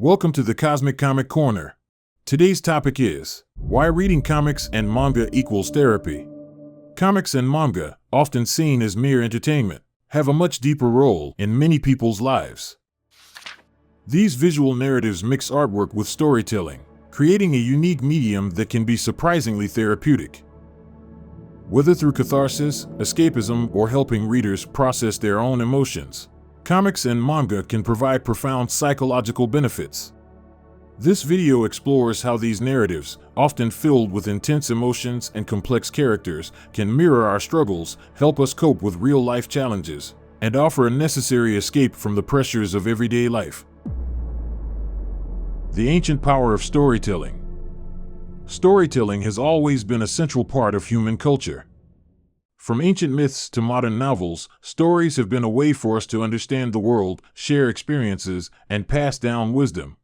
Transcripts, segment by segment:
Welcome to the Cosmic Comic Corner. Today's topic is why reading comics and manga equals therapy. Comics and manga, often seen as mere entertainment, have a much deeper role in many people's lives. These visual narratives mix artwork with storytelling, creating a unique medium that can be surprisingly therapeutic. Whether through catharsis, escapism, or helping readers process their own emotions, comics and manga can provide profound psychological benefits. This video explores how these narratives, often filled with intense emotions and complex characters, can mirror our struggles, help us cope with real-life challenges, and offer a necessary escape from the pressures of everyday life. The ancient power of storytelling. Storytelling has always been a central part of human culture. From ancient myths to modern novels, stories have been a way for us to understand the world, share experiences, and pass down wisdom.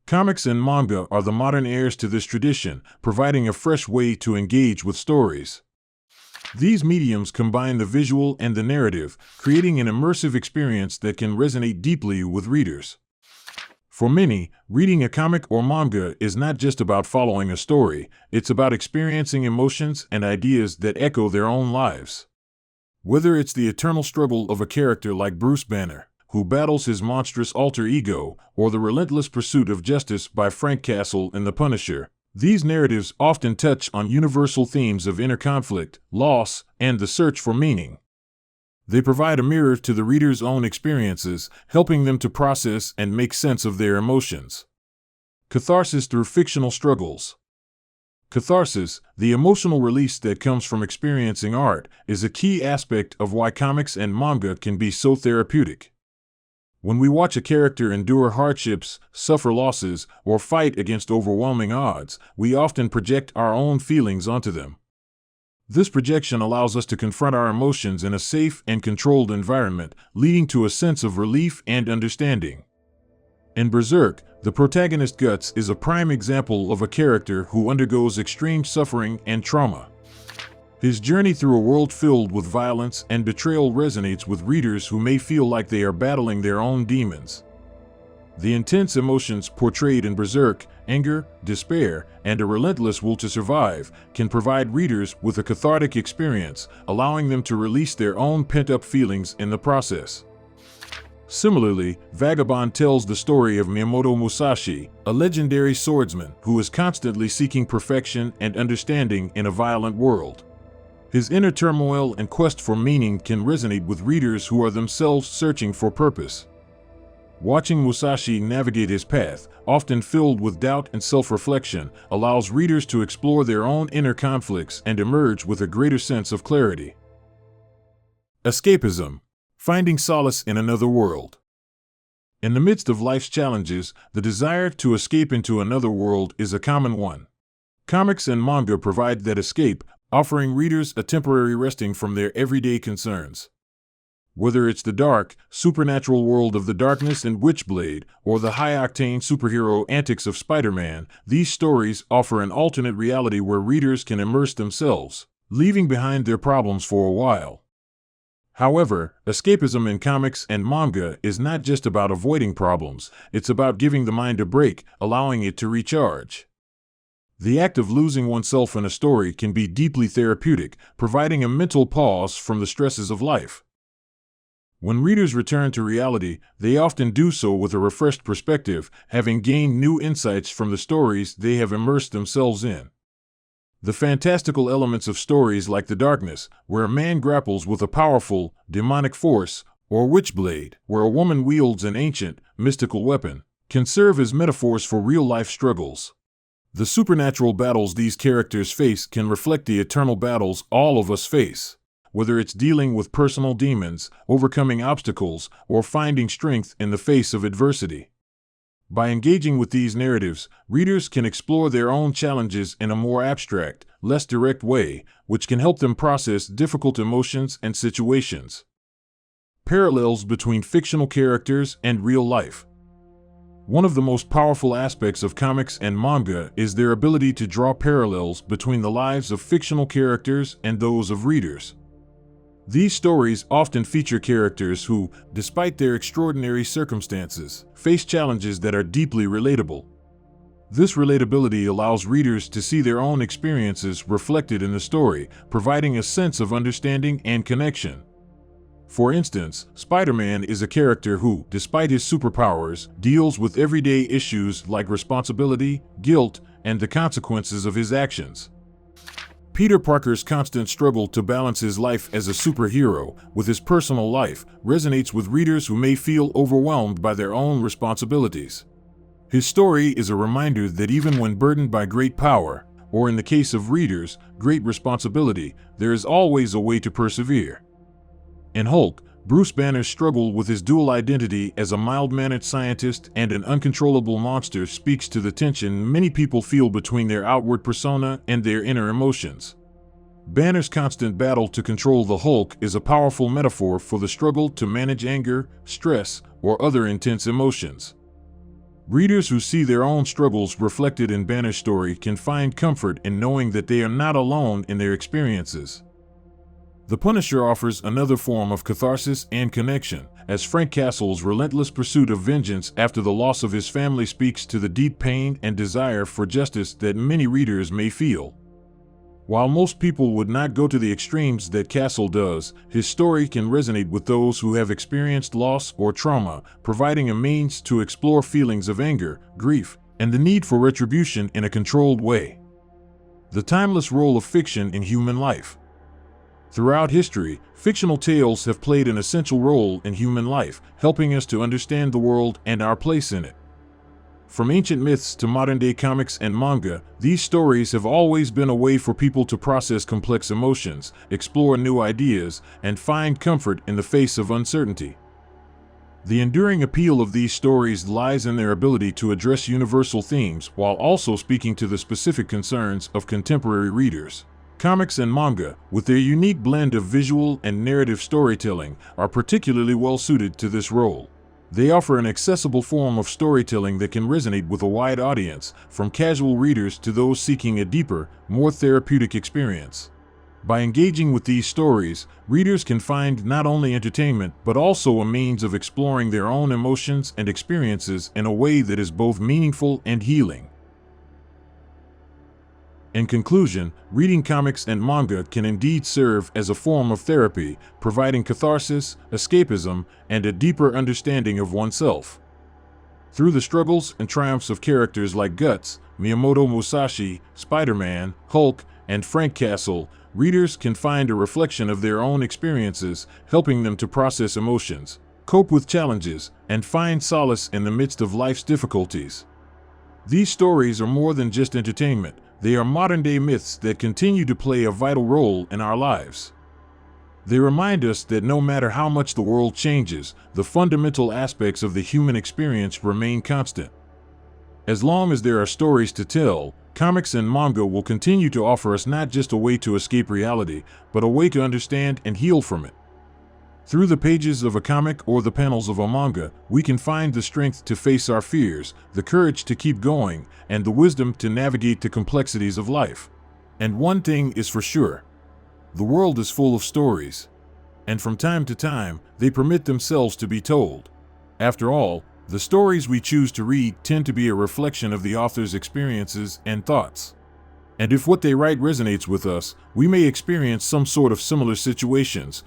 Comics and manga are the modern heirs to this tradition, providing a fresh way to engage with stories. These mediums combine the visual and the narrative, creating an immersive experience that can resonate deeply with readers. For many, reading a comic or manga is not just about following a story, it's about experiencing emotions and ideas that echo their own lives. Whether it's the eternal struggle of a character like Bruce Banner, who battles his monstrous alter ego, or the relentless pursuit of justice by Frank Castle in The Punisher, these narratives often touch on universal themes of inner conflict, loss, and the search for meaning. They provide a mirror to the reader's own experiences, helping them to process and make sense of their emotions. Catharsis through fictional struggles. Catharsis, the emotional release that comes from experiencing art, is a key aspect of why comics and manga can be so therapeutic. When we watch a character endure hardships, suffer losses, or fight against overwhelming odds, we often project our own feelings onto them. This projection allows us to confront our emotions in a safe and controlled environment, leading to a sense of relief and understanding. In Berserk, the protagonist Guts is a prime example of a character who undergoes extreme suffering and trauma. His journey through a world filled with violence and betrayal resonates with readers who may feel like they are battling their own demons. The intense emotions portrayed in Berserk, anger, despair, and a relentless will to survive, can provide readers with a cathartic experience, allowing them to release their own pent-up feelings in the process. Similarly, Vagabond tells the story of Miyamoto Musashi, a legendary swordsman who is constantly seeking perfection and understanding in a violent world. His inner turmoil and quest for meaning can resonate with readers who are themselves searching for purpose. Watching Musashi navigate his path, often filled with doubt and self-reflection, allows readers to explore their own inner conflicts and emerge with a greater sense of clarity. Escapism. Finding solace in another world. In the midst of life's challenges, the desire to escape into another world is a common one. Comics and manga provide that escape, offering readers a temporary resting from their everyday concerns. Whether it's the dark, supernatural world of the darkness in Witchblade, or the high-octane superhero antics of Spider-Man, these stories offer an alternate reality where readers can immerse themselves, leaving behind their problems for a while. However, escapism in comics and manga is not just about avoiding problems, it's about giving the mind a break, allowing it to recharge. The act of losing oneself in a story can be deeply therapeutic, providing a mental pause from the stresses of life. When readers return to reality, they often do so with a refreshed perspective, having gained new insights from the stories they have immersed themselves in. The fantastical elements of stories like The Darkness, where a man grapples with a powerful, demonic force, or Witchblade, where a woman wields an ancient, mystical weapon, can serve as metaphors for real-life struggles. The supernatural battles these characters face can reflect the eternal battles all of us face. Whether it's dealing with personal demons, overcoming obstacles, or finding strength in the face of adversity. By engaging with these narratives, readers can explore their own challenges in a more abstract, less direct way, which can help them process difficult emotions and situations. Parallels between fictional characters and real life. One of the most powerful aspects of comics and manga is their ability to draw parallels between the lives of fictional characters and those of readers. These stories often feature characters who, despite their extraordinary circumstances, face challenges that are deeply relatable. This relatability allows readers to see their own experiences reflected in the story, providing a sense of understanding and connection. For instance, Spider-Man is a character who, despite his superpowers, deals with everyday issues like responsibility, guilt, and the consequences of his actions. Peter Parker's constant struggle to balance his life as a superhero with his personal life resonates with readers who may feel overwhelmed by their own responsibilities. His story is a reminder that even when burdened by great power, or in the case of readers, great responsibility, there is always a way to persevere. In Hulk, Bruce Banner's struggle with his dual identity as a mild-mannered scientist and an uncontrollable monster speaks to the tension many people feel between their outward persona and their inner emotions. Banner's constant battle to control the Hulk is a powerful metaphor for the struggle to manage anger, stress, or other intense emotions. Readers who see their own struggles reflected in Banner's story can find comfort in knowing that they are not alone in their experiences. The Punisher offers another form of catharsis and connection, as Frank Castle's relentless pursuit of vengeance after the loss of his family speaks to the deep pain and desire for justice that many readers may feel. While most people would not go to the extremes that Castle does, his story can resonate with those who have experienced loss or trauma, providing a means to explore feelings of anger, grief, and the need for retribution in a controlled way. The timeless role of fiction in human life. Throughout history, fictional tales have played an essential role in human life, helping us to understand the world and our place in it. From ancient myths to modern-day comics and manga, these stories have always been a way for people to process complex emotions, explore new ideas, and find comfort in the face of uncertainty. The enduring appeal of these stories lies in their ability to address universal themes while also speaking to the specific concerns of contemporary readers. Comics and manga, with their unique blend of visual and narrative storytelling, are particularly well suited to this role. They offer an accessible form of storytelling that can resonate with a wide audience, from casual readers to those seeking a deeper, more therapeutic experience. By engaging with these stories, readers can find not only entertainment but also a means of exploring their own emotions and experiences in a way that is both meaningful and healing. In conclusion, reading comics and manga can indeed serve as a form of therapy, providing catharsis, escapism, and a deeper understanding of oneself. Through the struggles and triumphs of characters like Guts, Miyamoto Musashi, Spider-Man, Hulk, and Frank Castle, readers can find a reflection of their own experiences, helping them to process emotions, cope with challenges, and find solace in the midst of life's difficulties. These stories are more than just entertainment. They are modern-day myths that continue to play a vital role in our lives. They remind us that no matter how much the world changes, the fundamental aspects of the human experience remain constant. As long as there are stories to tell, comics and manga will continue to offer us not just a way to escape reality, but a way to understand and heal from it. Through the pages of a comic or the panels of a manga, we can find the strength to face our fears, the courage to keep going, and the wisdom to navigate the complexities of life. And one thing is for sure: the world is full of stories. And from time to time, they permit themselves to be told. After all, the stories we choose to read tend to be a reflection of the author's experiences and thoughts. And if what they write resonates with us, we may experience some sort of similar situations.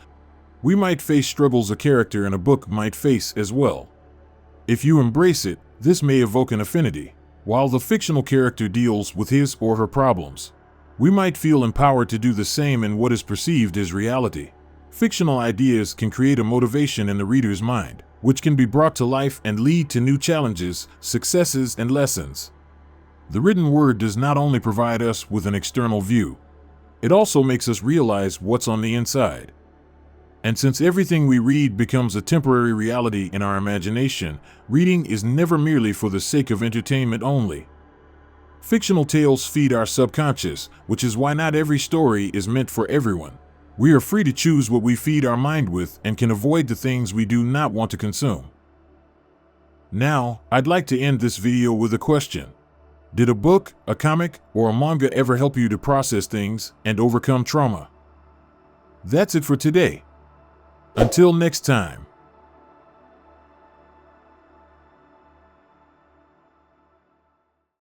We might face struggles a character in a book might face as well. If you embrace it, this may evoke an affinity. While the fictional character deals with his or her problems, we might feel empowered to do the same in what is perceived as reality. Fictional ideas can create a motivation in the reader's mind, which can be brought to life and lead to new challenges, successes, and lessons. The written word does not only provide us with an external view, it also makes us realize what's on the inside. And since everything we read becomes a temporary reality in our imagination, reading is never merely for the sake of entertainment only. Fictional tales feed our subconscious, which is why not every story is meant for everyone. We are free to choose what we feed our mind with and can avoid the things we do not want to consume. Now, I'd like to end this video with a question. Did a book, a comic, or a manga ever help you to process things and overcome trauma? That's it for today. Until next time.